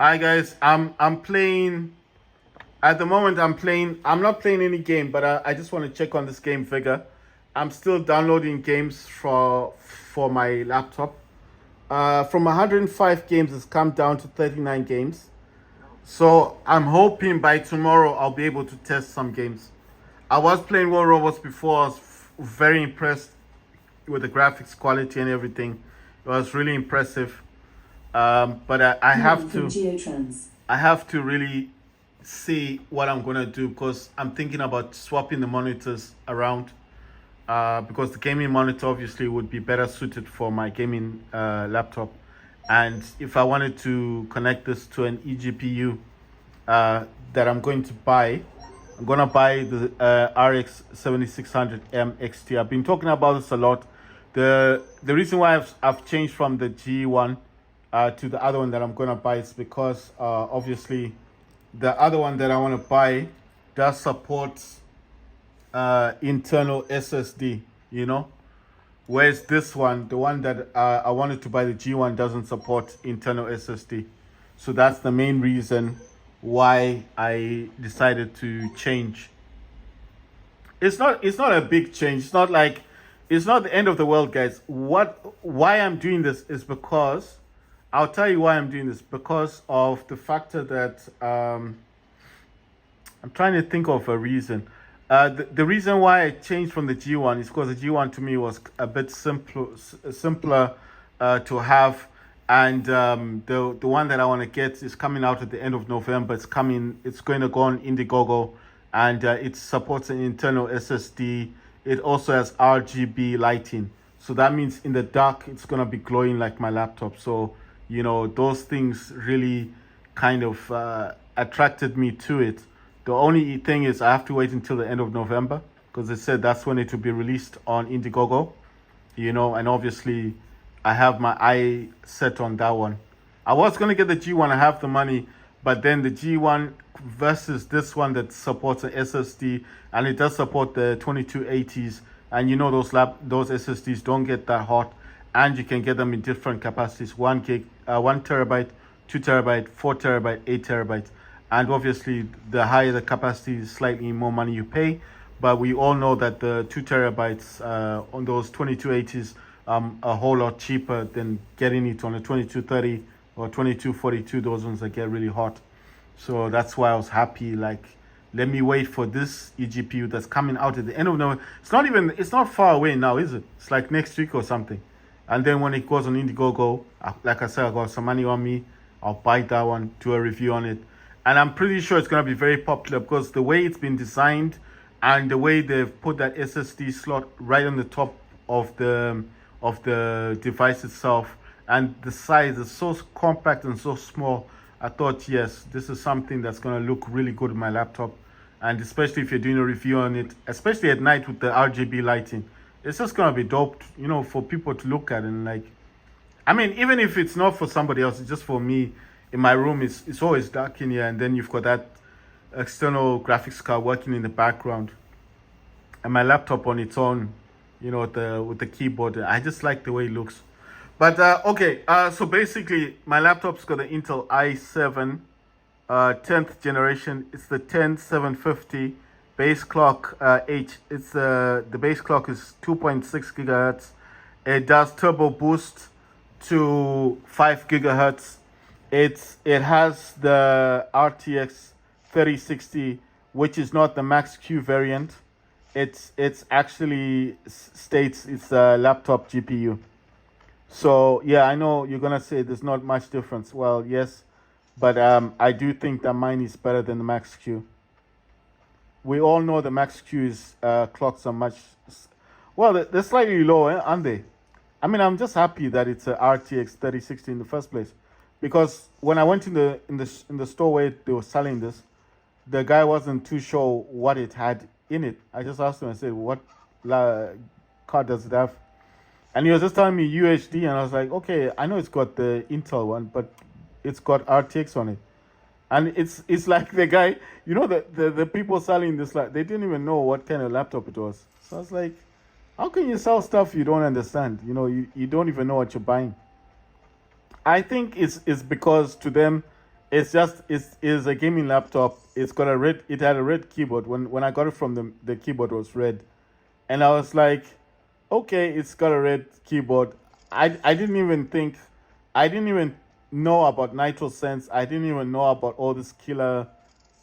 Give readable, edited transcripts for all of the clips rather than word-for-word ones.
Hi guys, I'm playing at the moment. I'm not playing any game, but I just want to check on this game Vigor. I'm still downloading games for my laptop. From 105 games, it's come down to 39 games. So I'm hoping by tomorrow I'll be able to test some games. I was playing War Robots before. I was very impressed with the graphics quality and everything. It was really impressive. But I have to really see what I'm gonna do because I'm thinking about swapping the monitors around. Because the gaming monitor obviously would be better suited for my gaming laptop, and if I wanted to connect this to an eGPU that I'm gonna buy the RX 7600M XT. I've been talking about this a lot. The reason why I've changed from the G1 to the other one that I'm gonna buy is because obviously the other one that I want to buy does support internal SSD, whereas this one, the one that I wanted to buy, the G1, doesn't support internal SSD. So that's the main reason why I decided to change. It's not a big change. It's not the end of the world, guys. Why I'm doing this is because I'll tell you why I'm doing this, because of the factor that I'm trying to think of a reason. The reason why I changed from the G1 is because the G1 to me was a bit simpler to have, and the one that I want to get is coming out at the end of November. It's going to go on Indiegogo, and it supports an internal SSD. It also has RGB lighting, so that means in the dark it's gonna be glowing like my laptop. So those things really kind of attracted me to it. The only thing is I have to wait until the end of November because they said that's when it will be released on Indiegogo, and obviously I have my eye set on that one. I was going to get the G1, I have the money, but then the G1 versus this one that supports an SSD, and it does support the 2280s, and those SSDs don't get that hot, and you can get them in different capacities: 1 gig, 1 terabyte, 2 terabyte, 4 terabyte, 8 terabytes. And obviously, the higher the capacity, slightly more money you pay. But we all know that the 2 terabytes on those 2280s a whole lot cheaper than getting it on a 2230 or 2242. Those ones that get really hot. So that's why I was happy. Like, let me wait for this eGPU that's coming out at the end of November. It's not far away now, is it? It's like next week or something. And then when it goes on Indiegogo, like I said, I got some money on me. I'll buy that one, do a review on it. And I'm pretty sure it's going to be very popular because the way it's been designed and the way they've put that SSD slot right on the top of the device itself, and the size is so compact and so small. I thought, yes, this is something that's going to look really good in my laptop, and especially if you're doing a review on it, especially at night with the RGB lighting, it's just going to be dope, for people to look at. And like, I mean, even if it's not for somebody else, it's just for me. In my room, it's always dark in here, and then you've got that external graphics card working in the background, and my laptop on its own, with the keyboard. I just like the way it looks. But okay, so basically, my laptop's got the Intel i7 10th generation. It's the 10750 base clock H. It's the base clock is 2.6 gigahertz. It does turbo boost to 5 gigahertz. It has the RTX 3060, which is not the Max Q variant. It's actually states it's a laptop GPU. So yeah, I know you're gonna say there's not much difference. Well, yes, but I do think that mine is better than the Max Q. We all know the Max Q's clocks are much, well, they're slightly lower, aren't they? I mean, I'm just happy that it's a RTX 3060 in the first place, because when I went in the store where they were selling this, the guy wasn't too sure what it had in it. I just asked him, I said, "What card does it have?" And he was just telling me UHD, and I was like, "Okay, I know it's got the Intel one, but it's got RTX on it." And it's like the guy, the people selling this, like, they didn't even know what kind of laptop it was. So I was like, how can you sell stuff you don't understand? You don't even know what you're buying. I think it's because to them It's is a gaming laptop. It's got a red. It had a red keyboard. When I got it from the keyboard was red, and I was like, okay, it's got a red keyboard. I didn't even think, I didn't even know about Nitro Sense. I didn't even know about all this killer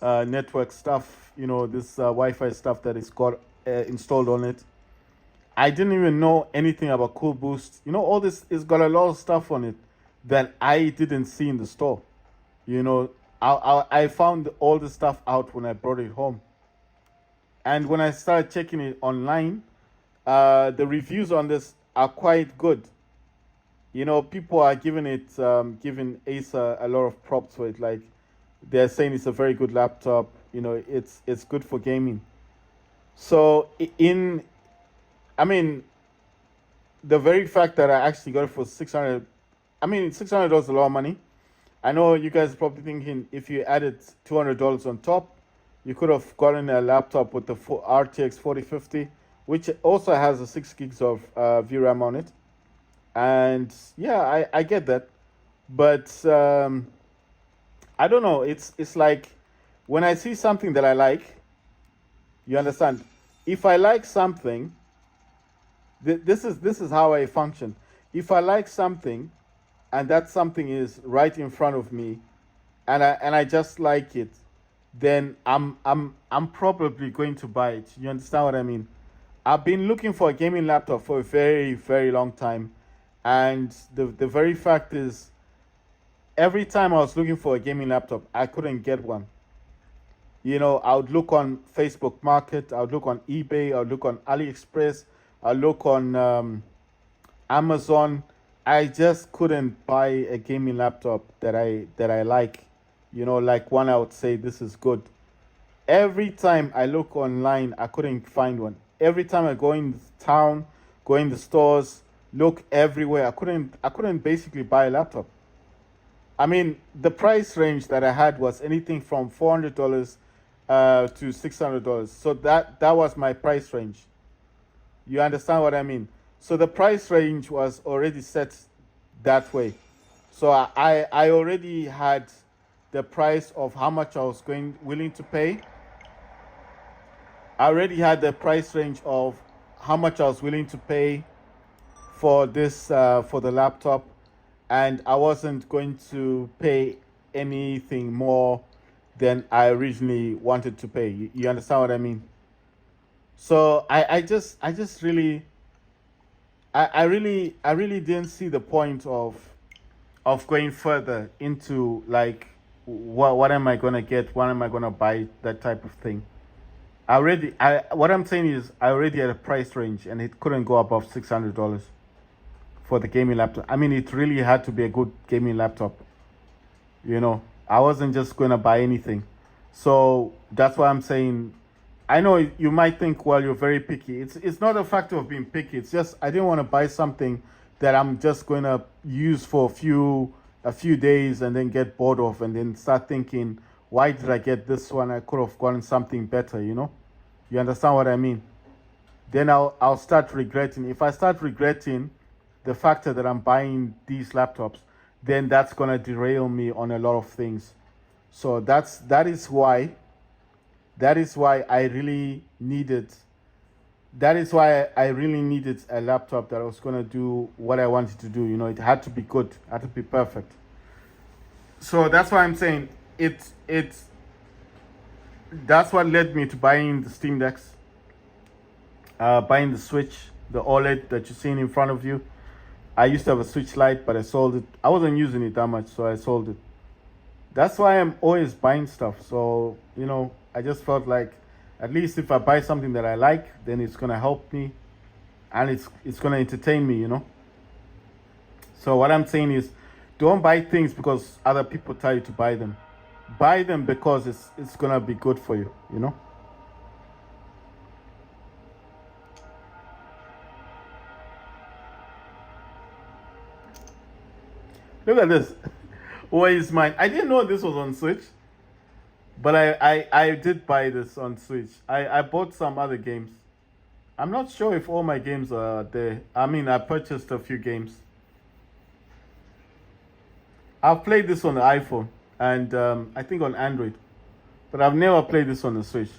network stuff. You know, this Wi-Fi stuff that is got installed on it. I didn't even know anything about Cool Boost. You know, all this is got a lot of stuff on it that I didn't see in the store. You know, I found all the stuff out when I brought it home. And when I started checking it online, the reviews on this are quite good. You know, people are giving Acer a lot of props for it. Like they're saying it's a very good laptop. You know, it's good for gaming. So I mean, the very fact that I actually got it for 600, I mean, $600 is a lot of money. I know you guys are probably thinking if you added $200 on top, you could have gotten a laptop with the RTX 4050, which also has a 6 gigs of VRAM on it. And yeah, I get that. But I don't know. It's like when I see something that I like, you understand? If I like something, this is how I function. If I like something, and that something is right in front of me, and I just like it, then I'm probably going to buy it. You understand what I mean? I've been looking for a gaming laptop for a very very long time, and the very fact is, every time I was looking for a gaming laptop, I couldn't get one. You know, I would look on Facebook Market, I would look on eBay, I would look on AliExpress, I would look on Amazon. I just couldn't buy a gaming laptop that I like. You know, like one I would say this is good. Every time I look online, I couldn't find one. Every time I go in town, go in the stores, look everywhere, I couldn't basically buy a laptop. I mean, the price range that I had was anything from $400 to $600. So that was my price range. You understand what I mean? So the price range was already set that way. So I already had the price of how much I was going willing to pay. I already had the price range of how much I was willing to pay for this for the laptop, and I wasn't going to pay anything more than I originally wanted to pay. You understand what I mean? So I just really I really didn't see the point of going further into like what am I gonna get? What am I gonna buy? That type of thing. I what I'm saying is I already had a price range and it couldn't go above $600 for the gaming laptop. I mean, it really had to be a good gaming laptop. You know, I wasn't just gonna buy anything. So that's why I'm saying. I know you might think, well, you're very picky. It's not a factor of being picky. It's just I didn't want to buy something that I'm just going to use for a few days and then get bored of and then start thinking, why did I get this one? I could have gotten something better, you know? You understand what I mean? Then I'll start regretting. If I start regretting the factor that I'm buying these laptops, then that's going to derail me on a lot of things. So that is why I really needed. That is why I really needed a laptop that was gonna do what I wanted to do. You know, it had to be good, it had to be perfect. So that's why I'm saying it's that's what led me to buying the Steam Decks, buying the Switch, the OLED that you're seeing in front of you. I used to have a Switch Lite, but I sold it. I wasn't using it that much, so I sold it. That's why I'm always buying stuff. So, you know, I just felt like at least if I buy something that I like, then it's gonna help me and it's gonna entertain me, you know. So what I'm saying is don't buy things because other people tell you to buy them. Buy them because it's gonna be good for you, you know? Look at this. Where is mine? I didn't know this was on Switch. But I did buy this on Switch. I bought some other games. I'm not sure if all my games are there. I mean, I purchased a few games. I've played this on the iPhone. and I think on Android. But I've never played this on the Switch.